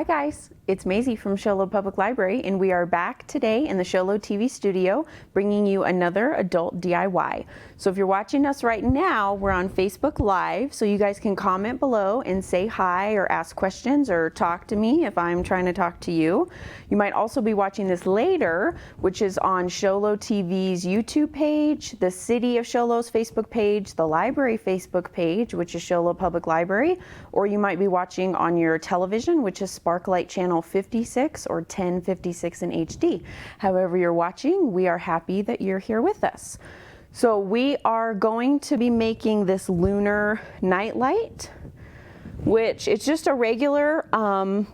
guys, it's Maisie from Show Low Public Library, and we are back today in the Show Low TV studio bringing you another adult DIY. So if you're watching us right now, we're on Facebook Live, so you guys can comment below and say hi or ask questions or talk to me if I'm trying to talk to you. You might also be watching this later, which is on Show Low TV's YouTube page, the City of Show Low's Facebook page, the library Facebook page, which is Show Low Public Library, or you might be watching on your television, which is Sparklight Channel 56 or 1056 in HD. However you're watching, we are happy that you're here with us. So we are going to be making this Lunar Nightlight, which it's just a regular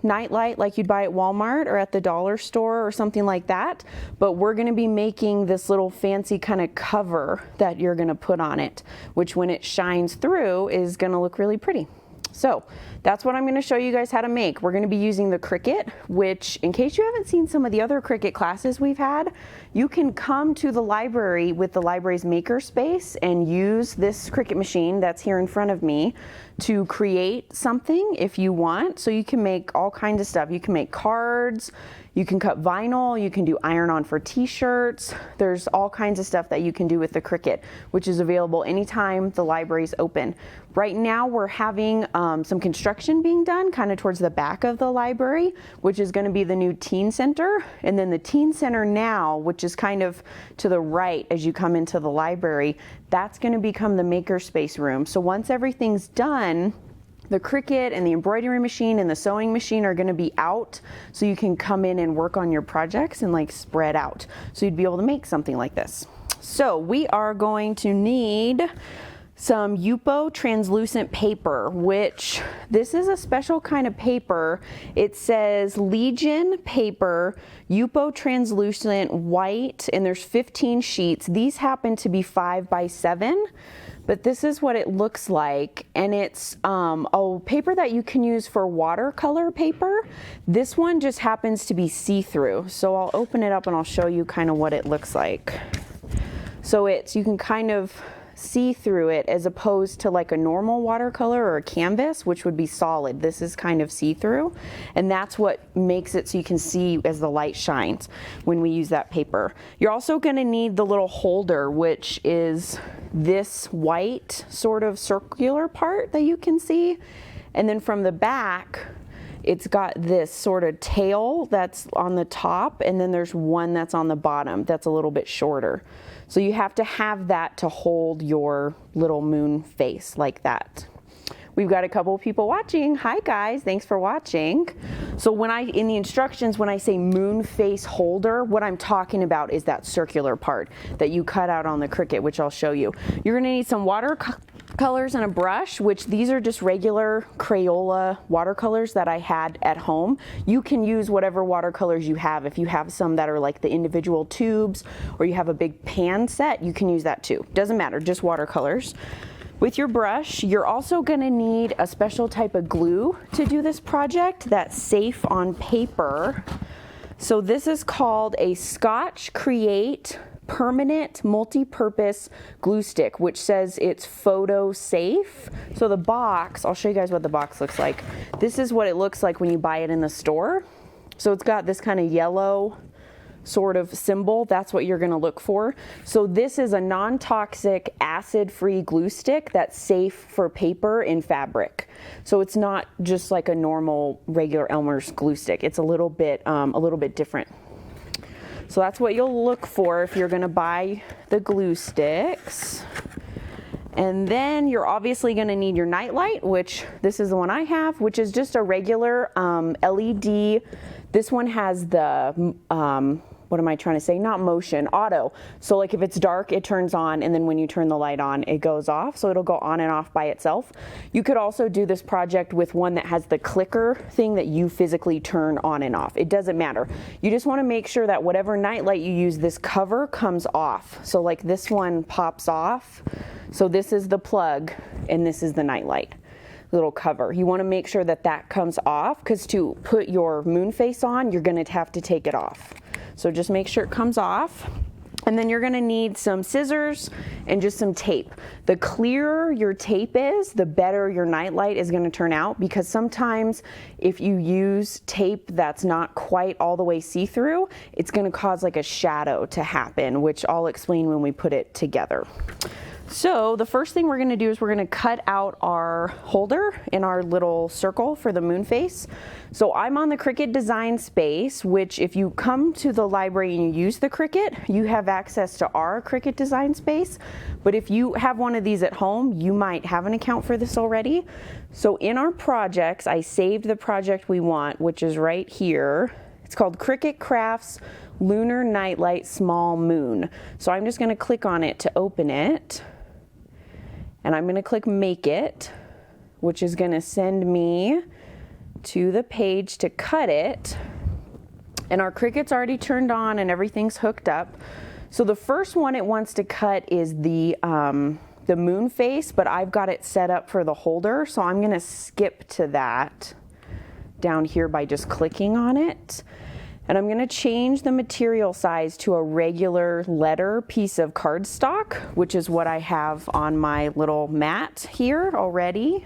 nightlight like you'd buy at Walmart or at the dollar store or something like that. But we're going to be making this little fancy kind of cover that you're going to put on it, which when it shines through is going to look really pretty. So that's what I'm going to show you guys how to make. We're going to be using the Cricut, which in case you haven't seen some of the other Cricut classes we've had, you can come to the library with the library's makerspace and use this Cricut machine that's here in front of me to create something if you want. So you can make all kinds of stuff. You can make cards, you can cut vinyl, you can do iron-on for t-shirts. There's all kinds of stuff that you can do with the Cricut, which is available anytime the library's open. Right now we're having some construction being done kind of towards the back of the library, which is going to be the new teen center. And then the teen center now, which is kind of to the right as you come into the library, that's going to become the makerspace room. So once everything's done, the Cricut and the embroidery machine and the sewing machine are going to be out, so you can come in and work on your projects and like spread out. So you'd be able to make something like this. So we are going to need some Yupo translucent paper, which this is a special kind of paper. It says Legion paper, Yupo translucent white, and there's 15 sheets. These happen to be 5 by 7. But this is what it looks like, and it's a paper that you can use for watercolor paper. This one just happens to be see-through. So I'll open it up and I'll show you kind of what it looks like. So you can kind of see through it as opposed to like a normal watercolor or a canvas, which would be solid. This is kind of see-through, and that's what makes it so you can see as the light shines when we use that paper. You're also going to need the little holder, which is this white sort of circular part that you can see, and then from the back it's got this sort of tail that's on the top, and then there's one that's on the bottom that's a little bit shorter. So you have to have that to hold your little moon face like that. We've got a couple of people watching. Hi guys, thanks for watching. So in the instructions, when I say moon face holder, what I'm talking about is that circular part that you cut out on the Cricut, which I'll show you. You're gonna need some watercolors and a brush, which these are just regular Crayola watercolors that I had at home. You can use whatever watercolors you have. If you have some that are like the individual tubes, or you have a big pan set, you can use that too. Doesn't matter, just watercolors. With your brush, you're also going to need a special type of glue to do this project that's safe on paper. So this is called a Scotch Create Permanent Multi-Purpose Glue Stick, which says it's photo safe. So the box, I'll show you guys what the box looks like. This is what it looks like when you buy it in the store. So it's got this kind of yellow sort of symbol. That's what you're going to look for. So this is a non-toxic, acid-free glue stick that's safe for paper and fabric. So it's not just like a normal regular Elmer's glue stick. It's a little bit different. So that's what you'll look for if you're going to buy the glue sticks. And then you're obviously going to need your nightlight, which this is the one I have, which is just a regular LED. This one has the what am I trying to say? Not motion, auto. So like if it's dark, it turns on, and then when you turn the light on, it goes off. So it'll go on and off by itself. You could also do this project with one that has the clicker thing that you physically turn on and off. It doesn't matter. You just want to make sure that whatever nightlight you use, this cover comes off. So like this one pops off. So this is the plug, and this is the nightlight little cover. You want to make sure that that comes off, because to put your moon face on, you're going to have to take it off. So just make sure it comes off. And then you're gonna need some scissors and just some tape. The clearer your tape is, the better your nightlight is gonna turn out, because sometimes if you use tape that's not quite all the way see-through, it's gonna cause like a shadow to happen, which I'll explain when we put it together. So the first thing we're gonna do is we're gonna cut out our holder in our little circle for the moon face. So I'm on the Cricut design space, which if you come to the library and you use the Cricut, you have access to our Cricut design space. But if you have one of these at home, you might have an account for this already. So in our projects, I saved the project we want, which is right here. It's called Cricut Crafts Lunar Nightlight Small Moon. So I'm just gonna click on it to open it. And I'm gonna click Make It, which is gonna send me to the page to cut it. And our Cricut's already turned on and everything's hooked up. So the first one it wants to cut is the moon face, but I've got it set up for the holder. So I'm gonna skip to that down here by just clicking on it. And I'm gonna change the material size to a regular letter piece of cardstock, which is what I have on my little mat here already.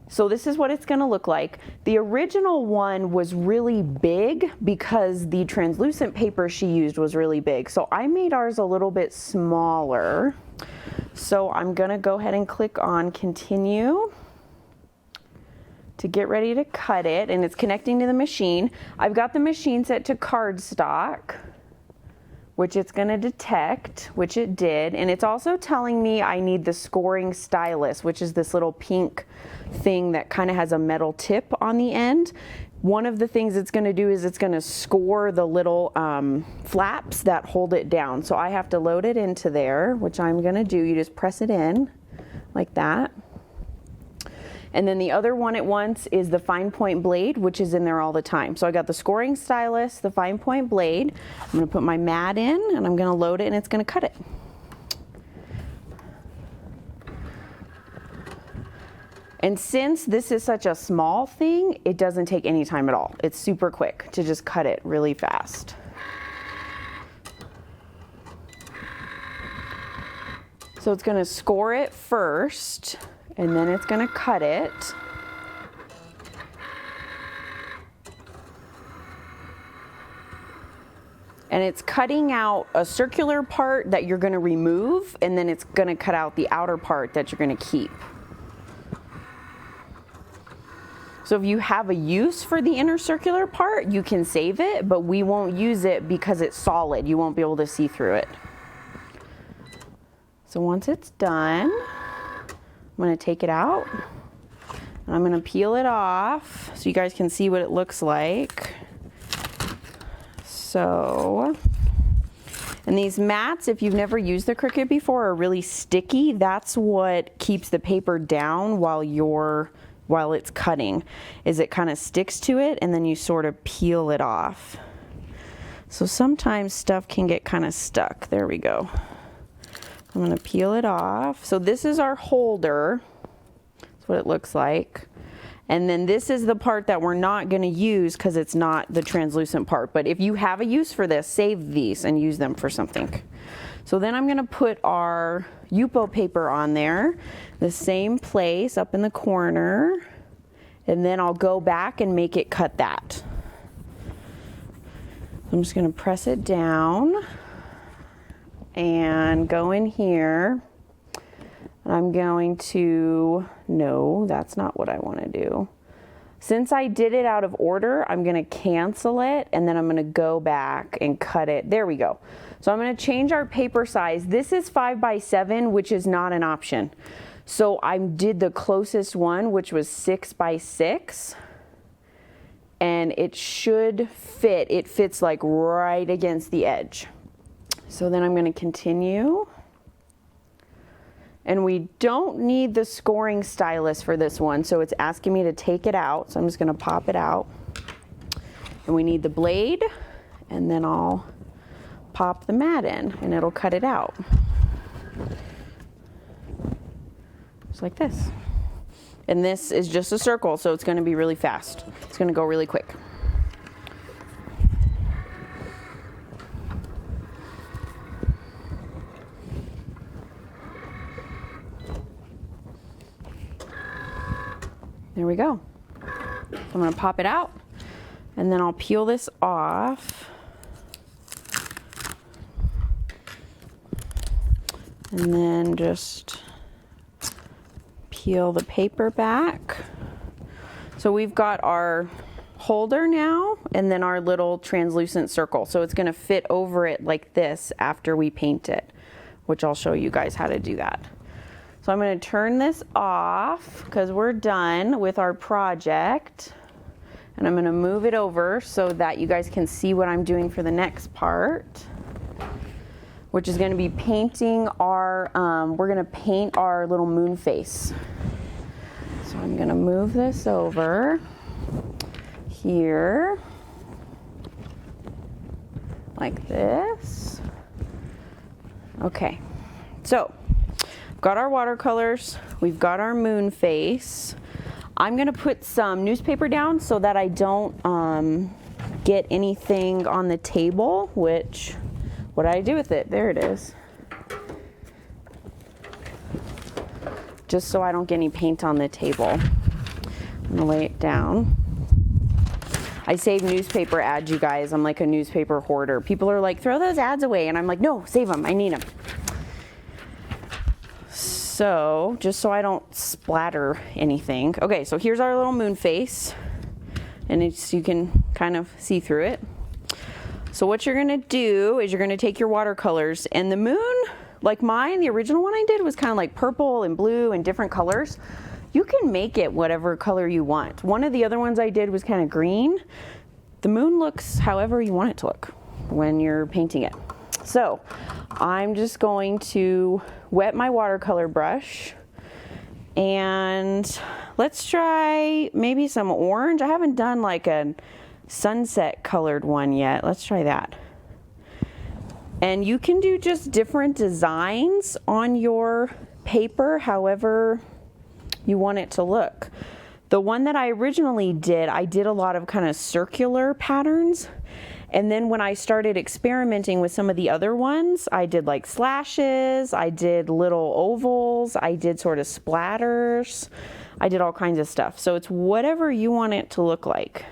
So this is what it's gonna look like. The original one was really big because the translucent paper she used was really big. So I made ours a little bit smaller. So I'm gonna go ahead and click on Continue to get ready to cut it, and it's connecting to the machine. I've got the machine set to cardstock, which it's gonna detect, which it did, and it's also telling me I need the scoring stylus, which is this little pink thing that kind of has a metal tip on the end. One of the things it's gonna do is it's gonna score the little flaps that hold it down. So I have to load it into there, which I'm gonna do. You just press it in like that. And then the other one it wants is the fine point blade, which is in there all the time. So I got the scoring stylus, the fine point blade. I'm gonna put my mat in and I'm gonna load it and it's gonna cut it. And since this is such a small thing, it doesn't take any time at all. It's super quick to just cut it really fast. So it's gonna score it first, and then it's gonna cut it. And it's cutting out a circular part that you're gonna remove, and then it's gonna cut out the outer part that you're gonna keep. So if you have a use for the inner circular part, you can save it, but we won't use it because it's solid. You won't be able to see through it. So once it's done, I'm gonna take it out and I'm gonna peel it off so you guys can see what it looks like. So, and these mats, if you've never used the Cricut before, are really sticky. That's what keeps the paper down while it's cutting, is it kind of sticks to it and then you sort of peel it off. So sometimes stuff can get kind of stuck. There we go. I'm gonna peel it off. So this is our holder. That's what it looks like. And then this is the part that we're not gonna use because it's not the translucent part. But if you have a use for this, save these and use them for something. So then I'm gonna put our Yupo paper on there, the same place up in the corner, and then I'll go back and make it cut that. I'm just gonna press it down and go in here. And I'm going to, no, that's not what I wanna do. Since I did it out of order, I'm gonna cancel it and then I'm gonna go back and cut it. There we go. So I'm gonna change our paper size. This is 5x7, which is not an option. So I did the closest one, which was 6x6. And it should fit. It fits like right against the edge. So then I'm gonna continue. And we don't need the scoring stylus for this one, so it's asking me to take it out. So I'm just gonna pop it out. And we need the blade, and then I'll pop the mat in, and it'll cut it out. Just like this. And this is just a circle, so it's gonna be really fast. It's gonna go really quick. There we go. So I'm gonna pop it out and then I'll peel this off. And then just peel the paper back. So we've got our holder now and then our little translucent circle. So it's gonna fit over it like this after we paint it, which I'll show you guys how to do that. So I'm gonna turn this off because we're done with our project. And I'm gonna move it over so that you guys can see what I'm doing for the next part, which is gonna be painting our, we're gonna paint our little moon face. So I'm gonna move this over here, like this. Okay, so we've got our watercolors, we've got our moon face. I'm gonna put some newspaper down so that I don't get anything on the table, which, what did I do with it? There it is. Just so I don't get any paint on the table. I'm gonna lay it down. I save newspaper ads, you guys. I'm like a newspaper hoarder. People are like, throw those ads away. And I'm like, no, save them, I need them. So, just so I don't splatter anything. Okay, so here's our little moon face. And it's, you can kind of see through it. So what you're gonna do is you're gonna take your watercolors, and the moon, like mine, the original one I did was kind of like purple and blue and different colors. You can make it whatever color you want. One of the other ones I did was kind of green. The moon looks however you want it to look when you're painting it. So I'm just going to wet my watercolor brush, and let's try maybe some orange. I haven't done like a sunset colored one yet. Let's try that. And you can do just different designs on your paper, however you want it to look. The one that I originally did, I did a lot of kind of circular patterns. And then when I started experimenting with some of the other ones, I did like slashes, I did little ovals, I did sort of splatters, I did all kinds of stuff. So it's whatever you want it to look like,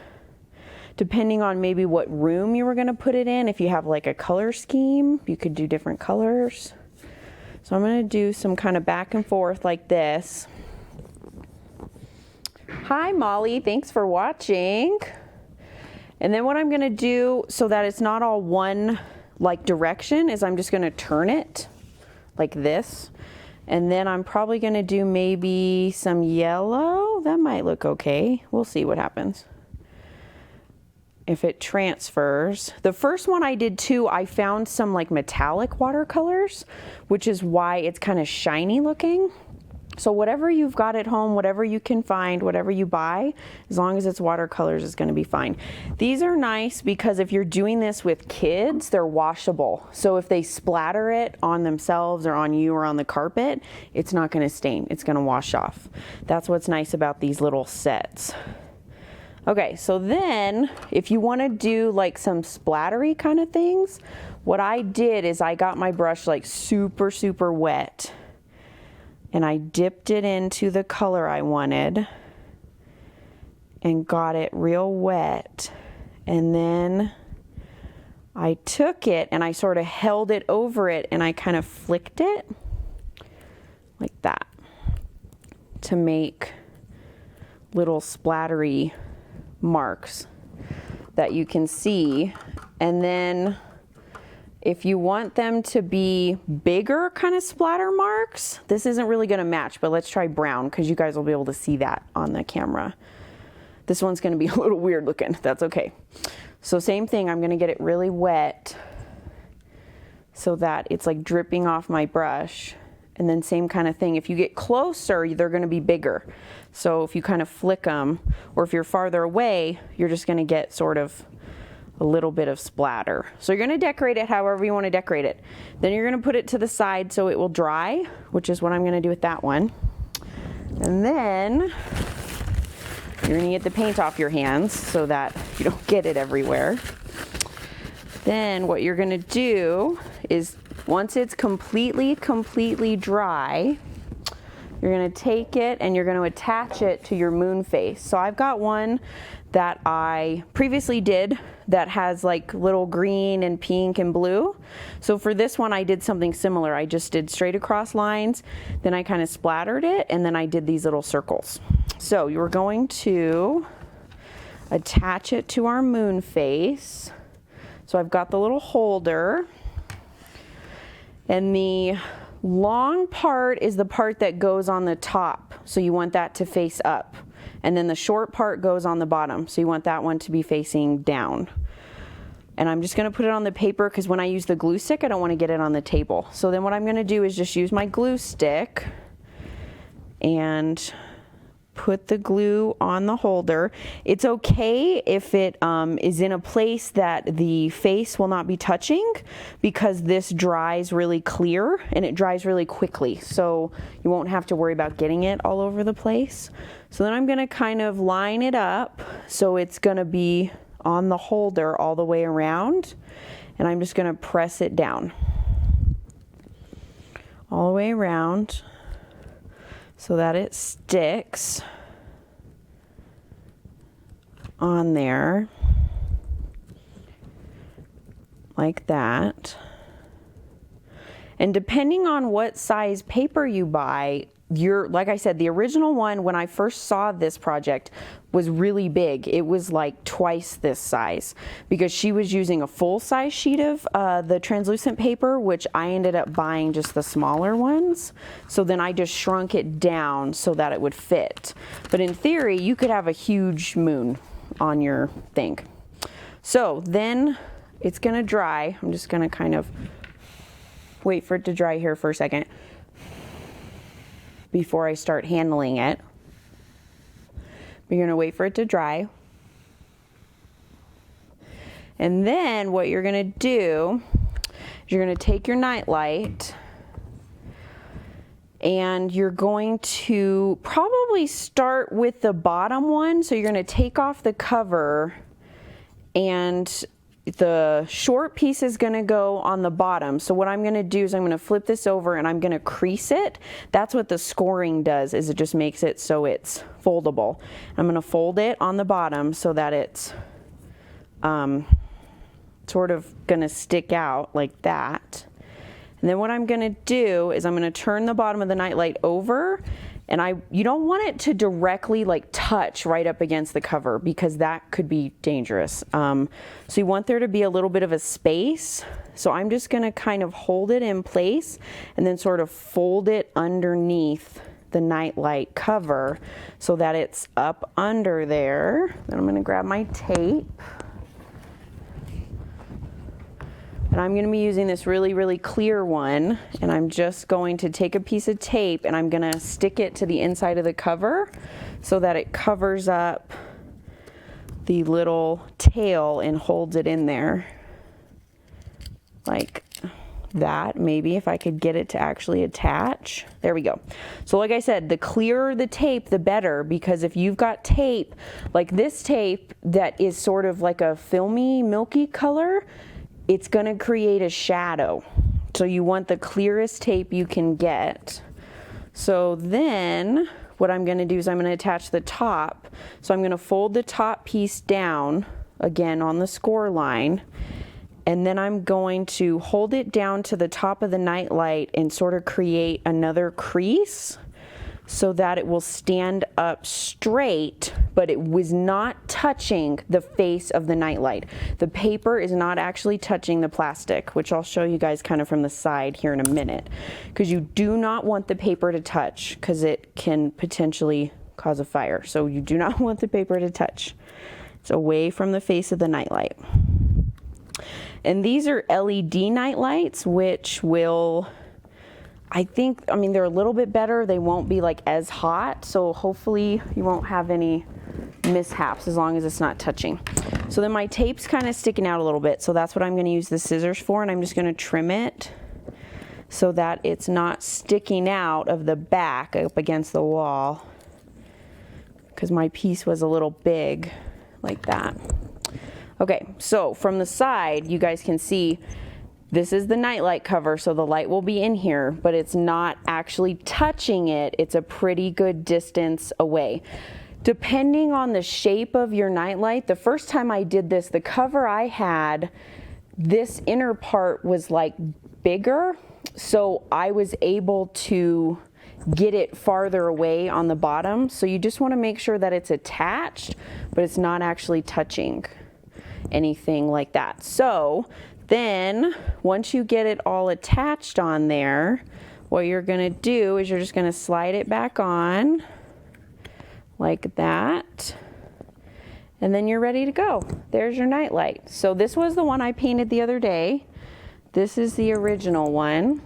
depending on maybe what room you were gonna put it in. If you have like a color scheme, you could do different colors. So I'm gonna do some kind of back and forth like this. Hi Molly, thanks for watching. And then what I'm gonna do so that it's not all one like direction is I'm just gonna turn it like this. And then I'm probably gonna do maybe some yellow. That might look okay. We'll see what happens. If it transfers. The first one I did too, I found some like metallic watercolors, which is why it's kind of shiny looking. So whatever you've got at home, whatever you can find, whatever you buy, as long as it's watercolors, is going to be fine. These are nice because if you're doing this with kids, they're washable. So if they splatter it on themselves or on you or on the carpet, it's not going to stain. It's going to wash off. That's what's nice about these little sets. Okay, so then if you want to do like some splattery kind of things, what I did is I got my brush like super, super wet. And I dipped it into the color I wanted and got it real wet. And then I took it and I sort of held it over it and I kind of flicked it like that to make little splattery marks that you can see. And then if you want them to be bigger kind of splatter marks, this isn't really going to match, but let's try brown because you guys will be able to see that on the camera. This one's going to be a little weird looking. That's okay. So same thing, I'm going to get it really wet so that it's like dripping off my brush. And then same kind of thing. If you get closer, they're going to be bigger. So if you kind of flick them, or if you're farther away, you're just going to get sort of a little bit of splatter. So you're going to decorate it however you want to decorate it. Then you're going to put it to the side so it will dry, which is what I'm going to do with that one. And then you're going to get the paint off your hands so that you don't get it everywhere. Then what you're going to do is once it's completely dry, you're going to take it and you're going to attach it to your moon face. So I've got one that I previously did that has like little green and pink and blue. So for this one I did something similar. I just did straight across lines, then I kind of splattered it, and then I did these little circles. So you're going to attach it to our moon face. So I've got the little holder, and the long part is the part that goes on the top. So you want that to face up. And then the short part goes on the bottom. So you want that one to be facing down. And I'm just going to put it on the paper because when I use the glue stick, I don't want to get it on the table. So then what I'm going to do is just use my glue stick and put the glue on the holder. It's okay if it is in a place that the face will not be touching, because this dries really clear and it dries really quickly. So you won't have to worry about getting it all over the place. So then I'm going to kind of line it up so it's going to be on the holder all the way around, and I'm just going to press it down all the way around so that it sticks on there like that. And depending on what size paper you buy, like I said, the original one when I first saw this project was really big. It was like twice this size because she was using a full size sheet of the translucent paper, which I ended up buying just the smaller ones. So then I just shrunk it down so that it would fit. But in theory, you could have a huge moon on your thing. So then it's gonna dry. I'm just gonna kind of wait for it to dry here for a second before I start handling it. You're gonna wait for it to dry. And then what you're gonna do is you're gonna take your nightlight and you're going to probably start with the bottom one. So you're gonna take off the cover, and the short piece is gonna go on the bottom. So what I'm gonna do is I'm gonna flip this over and I'm gonna crease it. That's what the scoring does, is it just makes it so it's foldable. I'm gonna fold it on the bottom so that it's sort of gonna stick out like that. And then what I'm gonna do is I'm gonna turn the bottom of the nightlight over, and you don't want it to directly like touch right up against the cover, because that could be dangerous. So you want there to be a little bit of a space. So I'm just gonna kind of hold it in place and then sort of fold it underneath the nightlight cover so that it's up under there. Then I'm gonna grab my tape. And I'm gonna be using this really, really clear one, and I'm just going to take a piece of tape and I'm gonna stick it to the inside of the cover so that it covers up the little tail and holds it in there like that. Maybe if I could get it to actually attach. There we go. So like I said, the clearer the tape, the better, because if you've got tape like this tape that is sort of like a filmy, milky color, it's gonna create a shadow. So you want the clearest tape you can get. So then what I'm gonna do is I'm gonna attach the top. So I'm gonna fold the top piece down again on the score line, and then I'm going to hold it down to the top of the nightlight and sort of create another crease so that it will stand up straight, but it was not touching the face of the nightlight. The paper is not actually touching the plastic, which I'll show you guys kind of from the side here in a minute, because you do not want the paper to touch, because it can potentially cause a fire. So you do not want the paper to touch. It's away from the face of the nightlight. And these are LED nightlights, which will, I mean, they're a little bit better. They won't be like as hot, so hopefully you won't have any mishaps as long as it's not touching. So then my tape's kind of sticking out a little bit, so that's what I'm going to use the scissors for, and I'm just going to trim it so that it's not sticking out of the back up against the wall, because my piece was a little big like that. Okay, so from the side you guys can see This is the nightlight cover, so the light will be in here, but it's not actually touching it. It's a pretty good distance away. Depending on the shape of your nightlight, the first time I did this, the cover I had, this inner part was like bigger, so I was able to get it farther away on the bottom. So you just want to make sure that it's attached, but it's not actually touching anything like that. So then once you get it all attached on there, what you're going to do is you're just going to slide it back on like that. And then you're ready to go. There's your nightlight. So this was the one I painted the other day. This is the original one.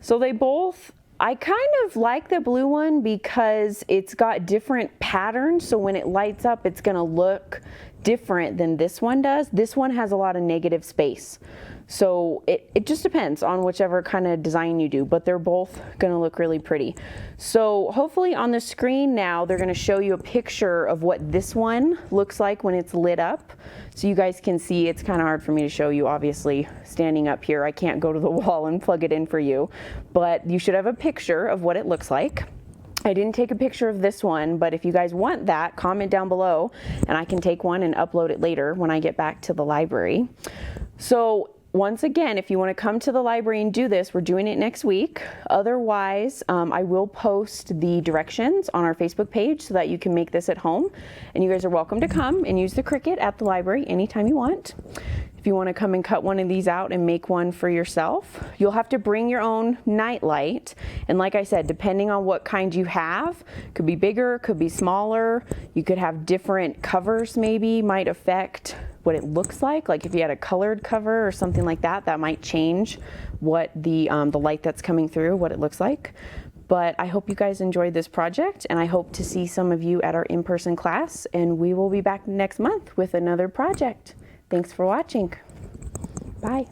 So they both, I kind of like the blue one because it's got different patterns. So when it lights up, it's going to look different than this one does. This one has a lot of negative space. So it just depends on whichever kind of design you do, but they're both going to look really pretty. So hopefully on the screen now, they're going to show you a picture of what this one looks like when it's lit up. So you guys can see. It's kind of hard for me to show you, obviously, standing up here. I can't go to the wall and plug it in for you, but you should have a picture of what it looks like. I didn't take a picture of this one, but if you guys want that, comment down below and I can take one and upload it later when I get back to the library. So once again, if you want to come to the library and do this, we're doing it next week. Otherwise, I will post the directions on our Facebook page so that you can make this at home. And you guys are welcome to come and use the Cricut at the library anytime you want. If you want to come and cut one of these out and make one for yourself, you'll have to bring your own nightlight. And like I said, depending on what kind you have, could be bigger, could be smaller. You could have different covers maybe, might affect what it looks like. Like if you had a colored cover or something like that, that might change what the light that's coming through, what it looks like. But I hope you guys enjoyed this project, and I hope to see some of you at our in-person class, and we will be back next month with another project. Thanks for watching. Bye.